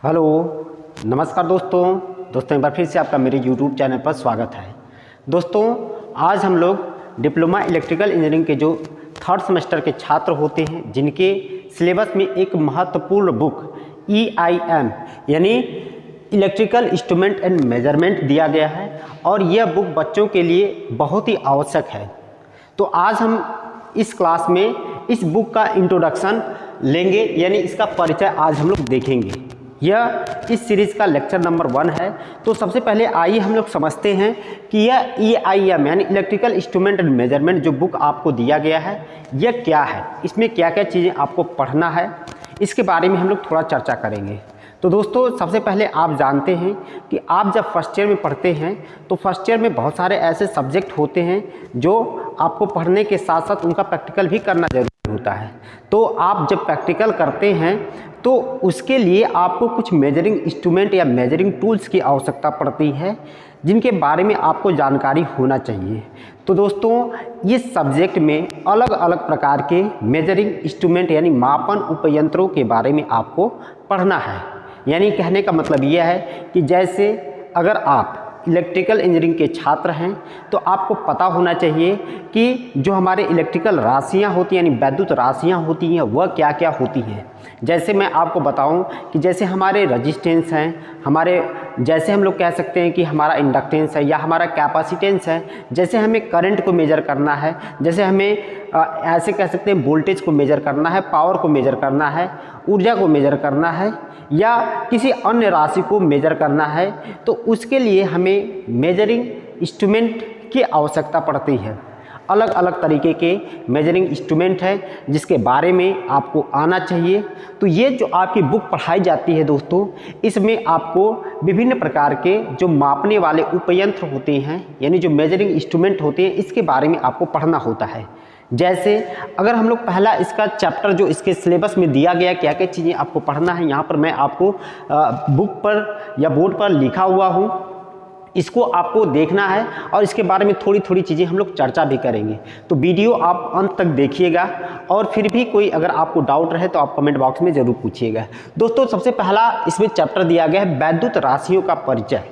Hello, नमस्कार दोस्तों एक बार फिर से आपका मेरे YouTube चैनल पर स्वागत है। दोस्तों आज हम लोग डिप्लोमा इलेक्ट्रिकल इंजीनियरिंग के जो थर्ड सेमेस्टर के छात्र होते हैं जिनके सिलेबस में एक महत्वपूर्ण बुक EIM यानी इलेक्ट्रिकल इंस्ट्रूमेंट एंड मेजरमेंट दिया गया है और यह बुक बच्चों के लिए बहुत ही आवश्यक है। तो आज हम इस क्लास में इस बुक का इंट्रोडक्शन लेंगे यानी इसका परिचय आज हम लोग देखेंगे। यह इस सीरीज़ का लेक्चर नंबर 1 है। तो सबसे पहले आइए हम लोग समझते हैं कि यह EIM यानी इलेक्ट्रिकल इंस्ट्रूमेंट एंड मेजरमेंट जो बुक आपको दिया गया है यह क्या है, इसमें क्या क्या चीज़ें आपको पढ़ना है, इसके बारे में हम लोग थोड़ा चर्चा करेंगे। तो दोस्तों सबसे पहले आप जानते हैं कि आप जब फर्स्ट ईयर में पढ़ते हैं तो फर्स्ट ईयर में बहुत सारे ऐसे सब्जेक्ट होते हैं जो आपको पढ़ने के साथ साथ उनका प्रैक्टिकल भी करना जरूरी होता है। तो आप जब प्रैक्टिकल करते हैं तो उसके लिए आपको कुछ मेजरिंग इंस्ट्रूमेंट या मेजरिंग टूल्स की आवश्यकता पड़ती है जिनके बारे में आपको जानकारी होना चाहिए। तो दोस्तों इस सब्जेक्ट में अलग अलग प्रकार के मेजरिंग इंस्ट्रूमेंट यानी मापन उपयंत्रों के बारे में आपको पढ़ना है। यानी कहने का मतलब यह है कि जैसे अगर आप इलेक्ट्रिकल इंजीनियरिंग के छात्र हैं तो आपको पता होना चाहिए कि जो हमारे इलेक्ट्रिकल राशियां होती हैं यानी वैद्युत राशियां होती हैं वह क्या क्या होती हैं। जैसे मैं आपको बताऊं कि जैसे हमारे रजिस्टेंस हैं, हमारे जैसे हम लोग कह सकते हैं कि हमारा इंडक्टेंस है या हमारा कैपेसिटेंस है, जैसे हमें करंट को मेजर करना है, जैसे हमें ऐसे कह सकते हैं वोल्टेज को मेजर करना है, पावर को मेजर करना है, ऊर्जा को मेजर करना है या किसी अन्य राशि को मेजर करना है, तो उसके लिए हमें मेजरिंग इंस्ट्रूमेंट की आवश्यकता पड़ती है। अलग अलग तरीके के मेजरिंग इंस्ट्रूमेंट है जिसके बारे में आपको आना चाहिए। तो ये जो आपकी बुक पढ़ाई जाती है दोस्तों, इसमें आपको विभिन्न प्रकार के जो मापने वाले उपयंत्र होते हैं यानी जो मेजरिंग इंस्ट्रूमेंट होते हैं इसके बारे में आपको पढ़ना होता है। जैसे अगर हम लोग पहला इसका चैप्टर जो इसके सिलेबस में दिया गया क्या क्या चीज़ें आपको पढ़ना है, यहाँ पर मैं आपको बुक पर या बोर्ड पर लिखा हुआ हूँ, इसको आपको देखना है और इसके बारे में थोड़ी थोड़ी चीज़ें हम लोग चर्चा भी करेंगे। तो वीडियो आप अंत तक देखिएगा और फिर भी कोई अगर आपको डाउट रहे तो आप कमेंट बॉक्स में ज़रूर पूछिएगा। दोस्तों सबसे पहला इसमें चैप्टर दिया गया है वैद्युत राशियों का परिचय।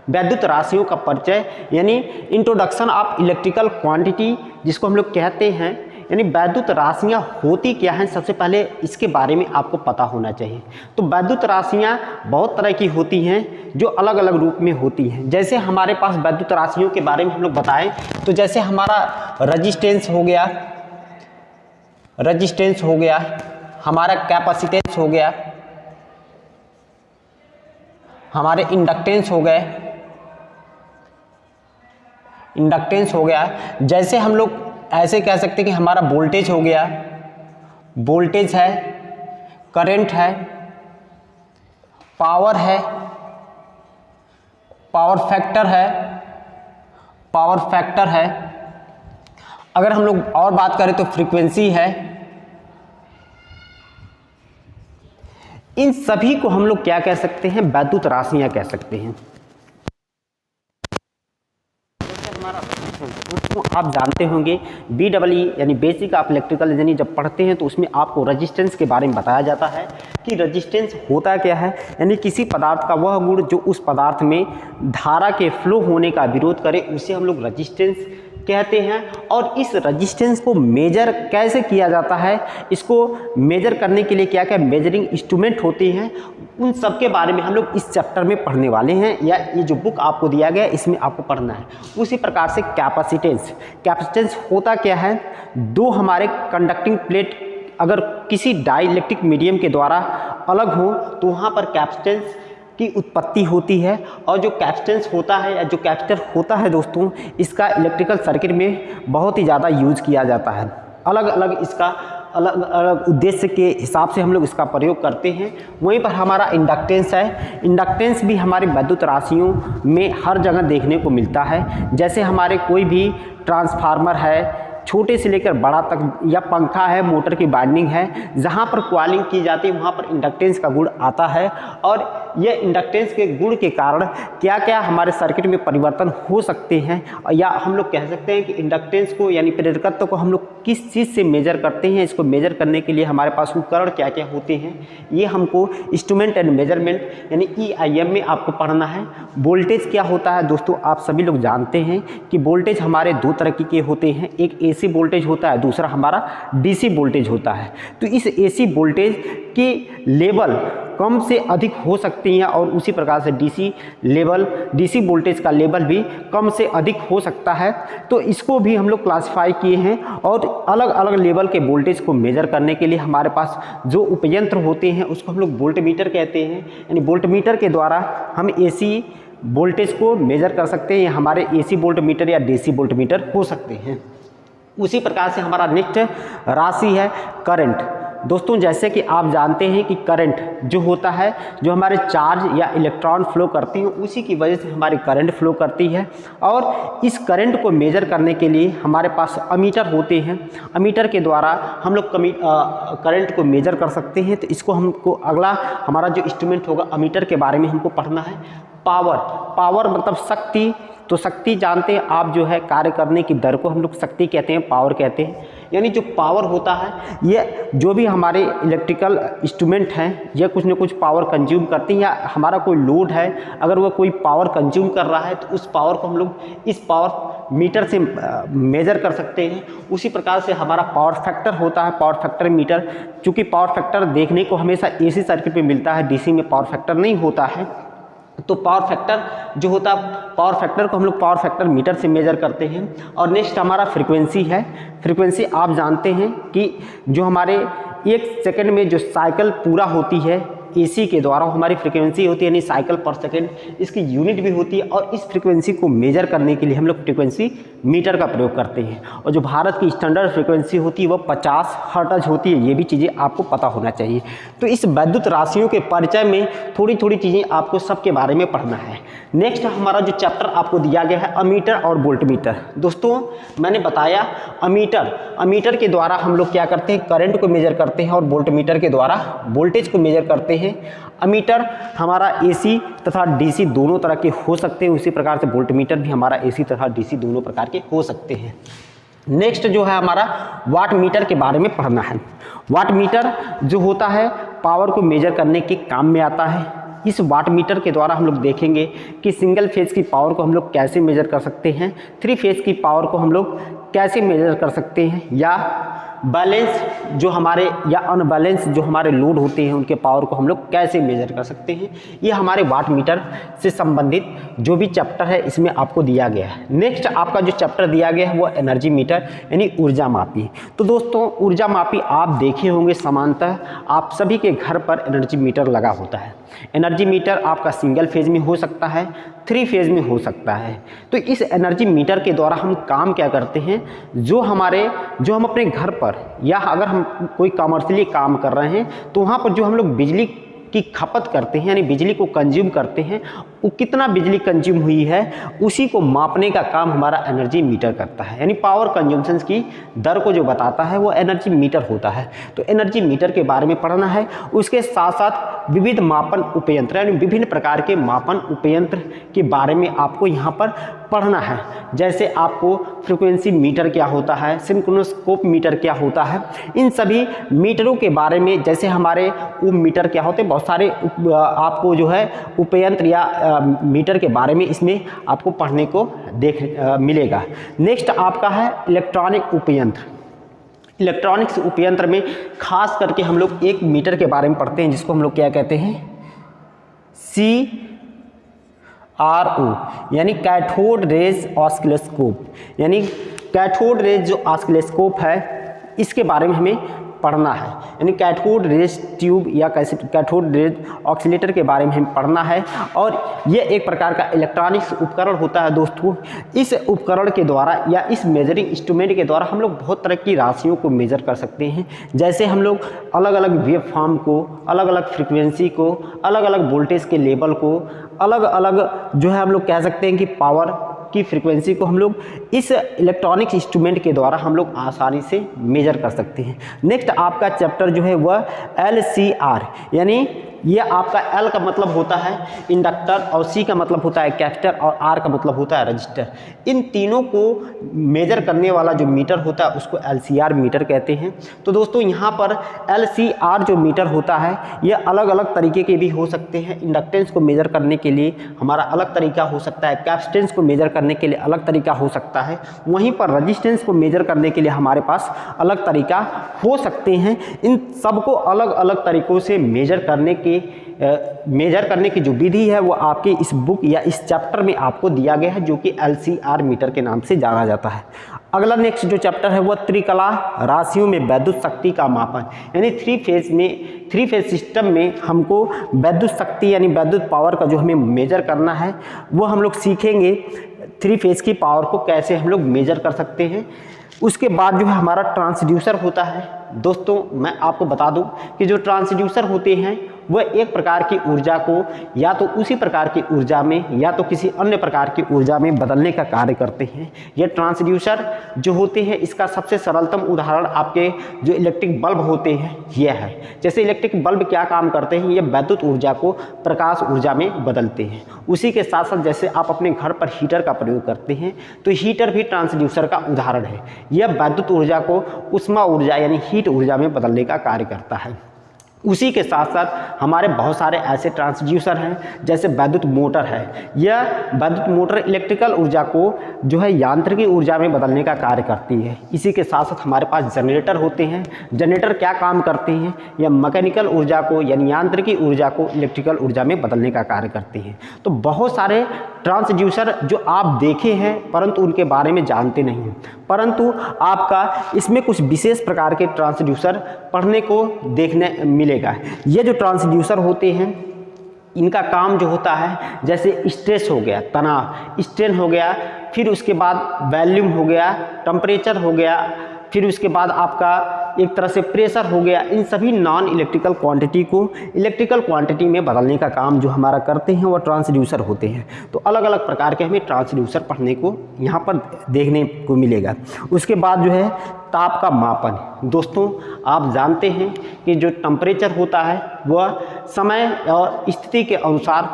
वैद्युत राशियों का परिचय यानी इंट्रोडक्शन ऑफ इलेक्ट्रिकल क्वांटिटी जिसको हम लोग कहते हैं, यानी वैद्युत राशियाँ होती क्या हैं सबसे पहले इसके बारे में आपको पता होना चाहिए। तो वैद्युत राशियाँ बहुत तरह की होती हैं जो अलग अलग रूप में होती हैं। जैसे हमारे पास वैद्युत राशियों के बारे में हम लोग बताएं तो जैसे हमारा रजिस्टेंस हो गया, हमारा कैपेसिटेंस हो गया, हमारे इंडक्टेंस हो गया, जैसे हम लोग ऐसे कह सकते हैं कि हमारा वोल्टेज हो गया, वोल्टेज है, करंट है, पावर है, पावर फैक्टर है, अगर हम लोग और बात करें तो फ्रीक्वेंसी है। इन सभी को हम लोग क्या कह सकते हैं, वैद्युत राशियां कह सकते हैं। तो आप जानते होंगे BEE यानी बेसिक ऑफ इलेक्ट्रिकल इंजीनियरिंग जब पढ़ते हैं तो उसमें आपको रजिस्टेंस के बारे में बताया जाता है कि रजिस्टेंस होता क्या है, यानी किसी पदार्थ का वह गुण जो उस पदार्थ में धारा के फ्लो होने का विरोध करे उसे हम लोग रजिस्टेंस कहते हैं। और इस रजिस्टेंस को मेजर कैसे किया जाता है, इसको मेजर करने के लिए क्या क्या मेजरिंग इंस्ट्रूमेंट होते हैं, उन सब के बारे में हम लोग इस चैप्टर में पढ़ने वाले हैं या ये जो बुक आपको दिया गया है इसमें आपको पढ़ना है। उसी प्रकार से कैपेसिटेंस होता क्या है, दो हमारे कंडक्टिंग प्लेट अगर किसी डाइलेक्ट्रिक मीडियम के द्वारा अलग हो तो वहाँ पर कैपेसिटेंस की उत्पत्ति होती है। और जो कैपेसिटेंस होता है या जो कैपेसिटर होता है दोस्तों, इसका इलेक्ट्रिकल सर्किट में बहुत ही ज़्यादा यूज किया जाता है। अलग अलग उद्देश्य के हिसाब से हम लोग इसका प्रयोग करते हैं। वहीं पर हमारा इंडक्टेंस है, इंडक्टेंस भी हमारे वैद्युत राशियों में हर जगह देखने को मिलता है। जैसे हमारे कोई भी ट्रांसफार्मर है, छोटे से लेकर बड़ा तक, या पंखा है, मोटर की वाइंडिंग है, जहाँ पर कॉइलिंग की जाती है वहाँ पर इंडक्टेंस का गुण आता है। और यह इंडक्टेंस के गुण के कारण क्या क्या हमारे सर्किट में परिवर्तन हो सकते हैं, या हम लोग कह सकते हैं कि इंडक्टेंस को यानी प्रेरकत्व को हम लोग किस चीज़ से मेजर करते हैं, इसको मेजर करने के लिए हमारे पास उपकरण क्या क्या होते हैं, ये हमको इंस्ट्रूमेंट एंड मेजरमेंट यानी EIM में आपको पढ़ना है। वोल्टेज क्या होता है दोस्तों, आप सभी लोग जानते हैं कि वोल्टेज हमारे दो तरह के होते हैं, एक AC वोल्टेज होता है, दूसरा हमारा DC वोल्टेज होता है। तो इस AC वोल्टेज की लेवल कम से अधिक हो सकती हैं और उसी प्रकार से DC वोल्टेज का लेवल भी कम से अधिक हो सकता है। तो इसको भी हम लोग क्लासिफाई किए हैं और अलग अलग लेवल के वोल्टेज को मेजर करने के लिए हमारे पास जो उपयंत्र होते हैं उसको हम लोग वोल्टमीटर कहते हैं। यानी वोल्टमीटर के द्वारा हम AC वोल्टेज को मेजर कर सकते हैं, हमारे AC वोल्टमीटर या DC वोल्टमीटर हो सकते हैं। उसी प्रकार से हमारा नेक्स्ट राशि है करंट। दोस्तों जैसे कि आप जानते हैं कि करंट जो होता है, जो हमारे चार्ज या इलेक्ट्रॉन फ्लो करती हैं उसी की वजह से हमारी करंट फ्लो करती है। और इस करंट को मेजर करने के लिए हमारे पास अमीटर होते हैं। अमीटर के द्वारा हम लोग करंट को मेजर कर सकते हैं। तो इसको हमको अगला हमारा जो इंस्ट्रूमेंट होगा अमीटर के बारे में हमको पढ़ना है। पावर मतलब शक्ति। तो शक्ति जानते हैं आप, जो है कार्य करने की दर को हम लोग शक्ति कहते हैं, पावर कहते हैं। यानी जो पावर होता है, ये जो भी हमारे इलेक्ट्रिकल इंस्ट्रूमेंट हैं ये कुछ न कुछ पावर कंज्यूम करती हैं, या हमारा कोई लोड है अगर वो कोई पावर कंज्यूम कर रहा है तो उस पावर को हम लोग इस पावर मीटर से मेजर कर सकते हैं। उसी प्रकार से हमारा पावर फैक्टर होता है, पावर फैक्टर मीटर। चूँकि पावर फैक्टर देखने को हमेशा AC सर्किट में मिलता है, DC में पावर फैक्टर नहीं होता है। तो पावर फैक्टर जो होता है, पावर फैक्टर को हम लोग पावर फैक्टर मीटर से मेजर करते हैं। और नेक्स्ट हमारा फ्रीक्वेंसी है। फ्रीक्वेंसी आप जानते हैं कि जो हमारे 1 सेकंड में जो साइकिल पूरा होती है AC के द्वारा हमारी फ्रीक्वेंसी होती है, यानी साइकिल पर सेकंड, इसकी यूनिट भी होती है। और इस फ्रीक्वेंसी को मेजर करने के लिए हम लोग फ्रीक्वेंसी मीटर का प्रयोग करते हैं। और जो भारत की स्टैंडर्ड फ्रीक्वेंसी होती है वो 50 हर्ट्ज होती है। ये भी चीज़ें आपको पता होना चाहिए। तो इस वैद्युत राशियों के परिचय में थोड़ी थोड़ी चीज़ें आपको सबके बारे में पढ़ना है। नेक्स्ट हमारा जो चैप्टर आपको दिया गया है अमीटर और वोल्टमीटर। दोस्तों मैंने बताया अमीटर के द्वारा हम लोग क्या करते हैं, करंट को मेजर करते हैं, और वोल्टमीटर के द्वारा वोल्टेज को मेजर करते हैं। अमीटर हमारा AC तथा DC दोनों तरह के हो सकते हैं, उसी प्रकार से वोल्टमीटर भी हमारा AC तथा DC दोनों प्रकार के हो सकते हैं। नेक्स्ट जो है हमारा वाट मीटर के बारे में पढ़ना है। वाट मीटर जो होता है पावर को मेजर करने के काम में आता है। इस वाट मीटर के द्वारा हम लोग देखेंगे कि सिंगल फेज की पावर को हम लोग कैसे मेजर कर सकते हैं, 3 फेज की पावर को हम लोग कैसे मेजर कर सकते हैं, या बैलेंस जो हमारे या अनबैलेंस जो हमारे लोड होते हैं उनके पावर को हम लोग कैसे मेजर कर सकते हैं। ये हमारे वाट मीटर से संबंधित जो भी चैप्टर है इसमें आपको दिया गया है। नेक्स्ट आपका जो चैप्टर दिया गया है वो एनर्जी मीटर यानी ऊर्जा मापी। तो दोस्तों ऊर्जा मापी आप देखे होंगे, सामान्यतः आप सभी के घर पर एनर्जी मीटर लगा होता है। एनर्जी मीटर आपका सिंगल फेज में हो सकता है, 3 फेज में हो सकता है। तो इस एनर्जी मीटर के द्वारा हम काम क्या करते हैं, जो हम अपने घर पर या अगर हम कोई कमर्शियली काम कर रहे हैं तो वहाँ पर जो हम लोग बिजली की खपत करते हैं यानी बिजली को कंज्यूम करते हैं, वो कितना बिजली कंज्यूम हुई है उसी को मापने का काम हमारा एनर्जी मीटर करता है। यानी पावर कंज्यूम्शन की दर को जो बताता है वो एनर्जी मीटर होता है। तो एनर्जी मीटर के बारे में पढ़ना है। उसके साथ साथ विविध मापन उपयंत्र यानी विभिन्न प्रकार के मापन उपयंत्र के बारे में आपको यहाँ पर पढ़ना है। जैसे आपको फ्रीक्वेंसी मीटर क्या होता है, सिंक्रोनोस्कोप मीटर क्या होता है, इन सभी मीटरों के बारे में, जैसे हमारे ओम मीटर क्या होते हैं, बहुत सारे आपको जो है उपयंत्र या मीटर के बारे में इसमें आपको पढ़ने को मिलेगा। नेक्स्ट आपका है इलेक्ट्रॉनिक उपयंत्र। इलेक्ट्रॉनिक्स उपयंत्र में खास करके हम लोग एक मीटर के बारे में पढ़ते हैं जिसको हम लोग क्या कहते हैं, CRO यानी कैथोड रेज ऑस्किलोस्कोप। यानी कैथोड रेज जो ऑस्किलोस्कोप है इसके बारे में हमें पढ़ना है। यानी कैथोड रेज ट्यूब या कैथोड रेज ऑक्सीलेटर के बारे में हमें पढ़ना है। और ये एक प्रकार का इलेक्ट्रॉनिक्स उपकरण होता है दोस्तों। इस उपकरण के द्वारा या इस मेजरिंग इंस्ट्रूमेंट के द्वारा हम लोग बहुत तरह की राशियों को मेजर कर सकते हैं। जैसे हम लोग अलग अलग वेव फॉर्म को, अलग अलग फ्रीक्वेंसी को, अलग अलग वोल्टेज के लेवल को, अलग अलग जो है हम लोग कह सकते हैं कि पावर की फ्रीक्वेंसी को हम लोग इस इलेक्ट्रॉनिक्स इंस्ट्रूमेंट के द्वारा हम लोग आसानी से मेजर कर सकते हैं। नेक्स्ट आपका चैप्टर जो है वह LCR, यानी ये आपका L का मतलब होता है इंडक्टर और C का मतलब होता है कैपेसिटर और R का मतलब होता है रजिस्टर। इन तीनों को मेजर करने वाला जो मीटर होता है उसको LCR मीटर कहते हैं। तो दोस्तों यहाँ पर LCR जो मीटर होता है ये अलग अलग तरीके के भी हो सकते हैं। इंडक्टेंस को मेजर करने के लिए हमारा अलग तरीका हो सकता है, कैपेसिटेंस को मेजर करने के लिए अलग तरीका हो सकता है, वहीं पर रजिस्टेंस को मेजर करने के लिए हमारे पास अलग तरीका हो सकते हैं। इन सबको अलग अलग तरीक़ों से मेजर करने की जो विधि है वो आपकी इस बुक या इस चैप्टर में आपको दिया गया है, जो कि LCR मीटर के नाम से जाना जाता है। अगला नेक्स्ट जो चैप्टर है वो त्रिकला राशियों में विद्युत शक्ति का मापन, यानी थ्री फेज सिस्टम में हमको विद्युत शक्ति यानी विद्युत पावर का जो हमें मेजर करना है वो हम लोग सीखेंगे। थ्री फेज की पावर को कैसे हम लोग मेजर कर सकते हैं। उसके बाद जो है हमारा ट्रांसड्यूसर होता है। दोस्तों मैं आपको बता दूं कि जो ट्रांसड्यूसर होते हैं वह एक प्रकार की ऊर्जा को या तो उसी प्रकार की ऊर्जा में या तो किसी अन्य प्रकार की ऊर्जा में बदलने का कार्य करते हैं। ये ट्रांसड्यूसर जो होते हैं इसका सबसे सरलतम उदाहरण आपके जो इलेक्ट्रिक बल्ब होते हैं यह है। जैसे इलेक्ट्रिक बल्ब क्या काम करते हैं, ये विद्युत ऊर्जा को प्रकाश ऊर्जा में बदलते हैं। उसी के साथ साथ जैसे आप अपने घर पर हीटर का प्रयोग करते हैं तो हीटर भी ट्रांसड्यूसर का उदाहरण है। यह विद्युत ऊर्जा को उष्मा ऊर्जा यानी हीट ऊर्जा में बदलने का कार्य करता है। उसी के साथ साथ हमारे बहुत सारे ऐसे ट्रांसड्यूसर हैं जैसे विद्युत मोटर है। यह विद्युत मोटर इलेक्ट्रिकल ऊर्जा को जो है यांत्रिकी ऊर्जा में बदलने का कार्य करती है। इसी के साथ साथ हमारे पास जनरेटर होते हैं। जनरेटर क्या काम करते हैं, यह मैकेनिकल ऊर्जा को यानी यांत्रिकी ऊर्जा को इलेक्ट्रिकल ऊर्जा में बदलने का कार्य करती है। तो बहुत सारे ट्रांसड्यूसर जो आप देखे हैं परंतु उनके बारे में जानते नहीं हैं, परंतु आपका इसमें कुछ विशेष प्रकार के ट्रांसड्यूसर पढ़ने को देखने मिलेगा। ये जो ट्रांसड्यूसर होते हैं इनका काम जो होता है जैसे स्ट्रेस हो गया, तनाव, स्ट्रेन हो गया, फिर उसके बाद वॉल्यूम हो गया, टेम्परेचर हो गया, फिर उसके बाद आपका एक तरह से प्रेशर हो गया। इन सभी नॉन इलेक्ट्रिकल क्वांटिटी को इलेक्ट्रिकल क्वांटिटी में बदलने का काम जो हमारा करते हैं वो ट्रांसड्यूसर होते हैं। तो अलग अलग प्रकार के हमें ट्रांसड्यूसर पढ़ने को यहाँ पर देखने को मिलेगा। उसके बाद जो है ताप का मापन। दोस्तों आप जानते हैं कि जो टेम्परेचर होता है वह समय और स्थिति के अनुसार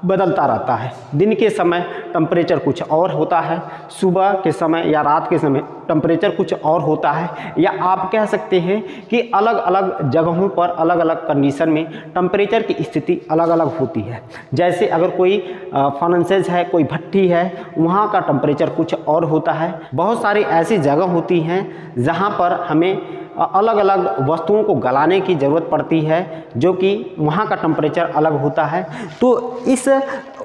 बदलता रहता है। दिन के समय टेम्परेचर कुछ और होता है, सुबह के समय या रात के समय टेम्परेचर कुछ और होता है, या आप कह सकते हैं कि अलग अलग जगहों पर अलग अलग कंडीशन में टेम्परेचर की स्थिति अलग अलग होती है। जैसे अगर कोई फर्नेसेस है, कोई भट्ठी है, वहाँ का टेम्परेचर कुछ और होता है। बहुत सारी ऐसी जगह होती हैं जहाँ पर हमें अलग अलग वस्तुओं को गलाने की ज़रूरत पड़ती है, जो कि वहाँ का टेम्परेचर अलग होता है। तो इस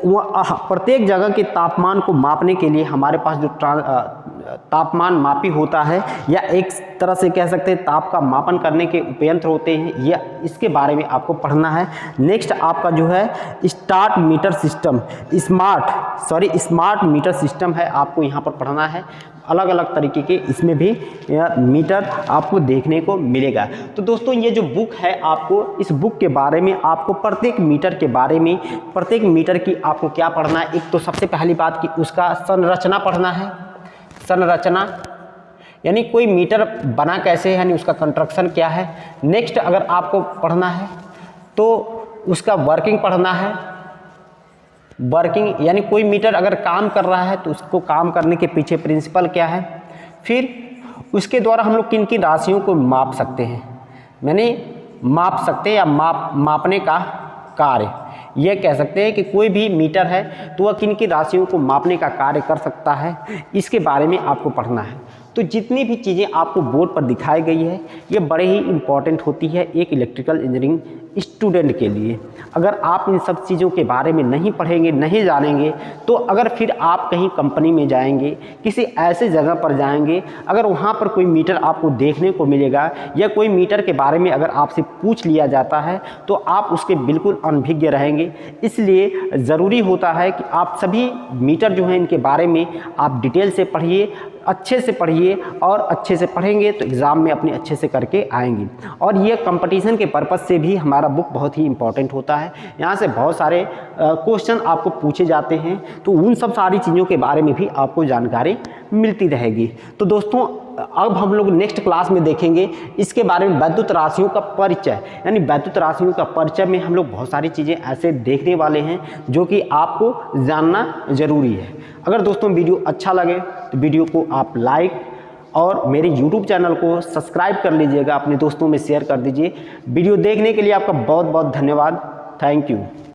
प्रत्येक जगह के तापमान को मापने के लिए हमारे पास जो तापमान मापी होता है या एक तरह से कह सकते हैं ताप का मापन करने के उपयंत्र होते हैं, या इसके बारे में आपको पढ़ना है। नेक्स्ट आपका जो है स्मार्ट मीटर सिस्टम है, आपको यहाँ पर पढ़ना है। अलग अलग तरीके के इसमें भी मीटर आपको देखने को मिलेगा। तो दोस्तों ये जो बुक है, आपको इस बुक के बारे में आपको प्रत्येक मीटर के बारे में, प्रत्येक मीटर की आपको क्या पढ़ना है। एक तो सबसे पहली बात कि उसका संरचना पढ़ना है। संरचना यानी कोई मीटर बना कैसे है, यानी उसका कंस्ट्रक्शन क्या है। नेक्स्ट अगर आपको पढ़ना है तो उसका वर्किंग पढ़ना है। वर्किंग यानी कोई मीटर अगर काम कर रहा है तो उसको काम करने के पीछे प्रिंसिपल क्या है। फिर उसके द्वारा हम लोग किन किन राशियों को माप सकते हैं, यानी माप सकते हैं या मापने का कार्य। ये कह सकते हैं कि कोई भी मीटर है तो वह किन किन राशियों को मापने का कार्य कर सकता है, इसके बारे में आपको पढ़ना है। तो जितनी भी चीज़ें आपको बोर्ड पर दिखाई गई है ये बड़े ही इम्पॉर्टेंट होती है एक इलेक्ट्रिकल इंजीनियरिंग स्टूडेंट के लिए। अगर आप इन सब चीज़ों के बारे में नहीं पढ़ेंगे, नहीं जानेंगे, तो अगर फिर आप कहीं कंपनी में जाएंगे, किसी ऐसे जगह पर जाएंगे, अगर वहाँ पर कोई मीटर आपको देखने को मिलेगा या कोई मीटर के बारे में अगर आपसे पूछ लिया जाता है तो आप उसके बिल्कुल अनभिज्ञ रहेंगे। इसलिए ज़रूरी होता है कि आप सभी मीटर जो हैं इनके बारे में आप डिटेल से पढ़िए, अच्छे से पढ़िए और अच्छे से पढ़ेंगे तो एग्ज़ाम में अपने अच्छे से करके आएंगे। और ये कंपटीशन के पर्पज़ से भी हमारा बुक बहुत ही इंपॉर्टेंट होता है। यहाँ से बहुत सारे क्वेश्चन आपको पूछे जाते हैं, तो उन सब सारी चीज़ों के बारे में भी आपको जानकारी मिलती रहेगी। तो दोस्तों अब हम लोग नेक्स्ट क्लास में देखेंगे इसके बारे में वैद्युत राशियों का परिचय, यानी वैद्युत राशियों का परिचय में हम लोग बहुत सारी चीज़ें ऐसे देखने वाले हैं जो कि आपको जानना ज़रूरी है। अगर दोस्तों वीडियो अच्छा लगे तो वीडियो को आप लाइक और मेरे YouTube चैनल को सब्सक्राइब कर लीजिएगा, अपने दोस्तों में शेयर कर दीजिए। वीडियो देखने के लिए आपका बहुत बहुत धन्यवाद। Thank you.